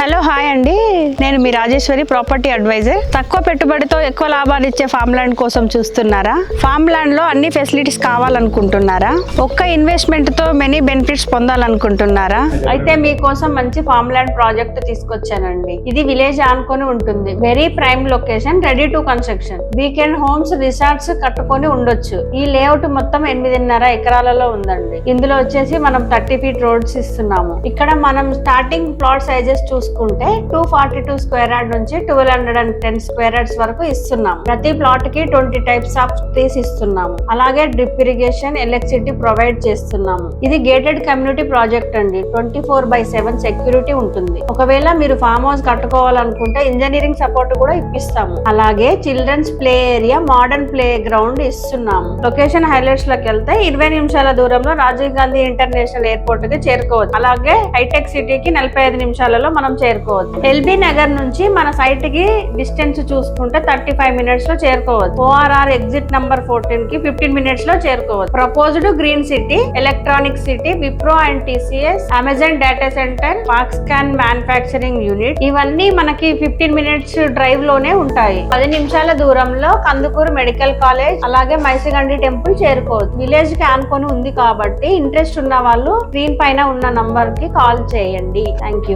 Hello hi అండి, నేను మీ Rajeshwari property advisor. తక్కువ పెట్టుబడితో ఎక్కువ లాభాలు ఇచ్చే ఫామ్ ల్యాండ్ కోసం చూస్తున్నారా? ఫామ్ ల్యాండ్ లో అన్ని ఫెసిలిటీస్ కావాలనుకుంటున్నారా? ఒక్క ఇన్వెస్ట్మెంట్ తో మెనీ బెనిఫిట్స్ పొందాలనుకుంటున్నారా? అయితే మీకోసం మంచి ఫామ్ ల్యాండ్ ప్రాజెక్ట్ తీసుకొచ్చానండి. ఇది విలేజ్ ఆనుకొని ఉంటుంది. Very prime location, ready to construction. Weekend homes, resorts కట్టుకొని ఉండొచ్చు. ఈ లేఅవుట్ మొత్తం 8.5 ఎకరాలలో ఉందండి. ఇందులో వచ్చేసి మనం 30 feet రోడ్స్ ఇస్తున్నాము. ఇక్కడ మనం స్టార్టింగ్ ప్లాట్ సైజెస్ చూసుకుంటే 242 స్క్వేర్ యార్డ్ నుంచి 1210 స్క్వేర్ యార్డ్స్ వరకు ఇస్తున్నాము. ప్రతి ప్లాట్ కి 20 టైప్స్ ఆఫ్ ట్రీస్ ఇస్తున్నాము. అలాగే డ్రిప్ ఇరిగేషన్, ఎలక్ట్రిసిటీ ప్రొవైడ్ చేస్తున్నాము. ఇది గేటెడ్ కమ్యూనిటీ ప్రాజెక్ట్ అండి. 24/7 సెక్యూరిటీ ఉంటుంది. ఒకవేళ మీరు ఫామ్ హౌస్ కట్టుకోవాలనుకుంటే ఇంజనీరింగ్ సపోర్ట్ కూడా ఇప్పిస్తాము. అలాగే children's play area, modern play ground ఇస్తున్నాము. లొకేషన్ హైలైట్స్ లోకి వెళ్తే 20 నిమిషాల దూరంలో రాజీవ్ గాంధీ ఇంటర్నేషనల్ ఎయిర్పోర్ట్ కి చేరుకోవచ్చు. అలాగే హైటెక్ సిటీకి 45 నిమిషాలలో మనం చేరుకోవచ్చు. ఎల్బీ నగర్ నుంచి మన సైట్ కి డిస్టెన్స్ చూసుకుంటే 35 minutes లో చేరుకోవచ్చు. ORR ఎగ్జిట్ నంబర్ 14 కి 15 minutes లో చేరుకోవచ్చు. Proposed green city, electronic city, Wipro and TCS, Amazon data centre, Foxconn manufacturing unit, ఇవన్నీ మనకి 15 minutes డ్రైవ్ లోనే ఉంటాయి. 10 నిమిషాల దూరంలో కందుకూరు మెడికల్ కాలేజ్, అలాగే మైసిగండి టెంపుల్ చేరుకోవచ్చు. విలేజ్ కి ఆనుకొని ఉంది కాబట్టి ఇంట్రెస్ట్ ఉన్న వాళ్ళు స్క్రీన్ పైన ఉన్న నంబర్ కి కాల్ చేయండి. Thank you.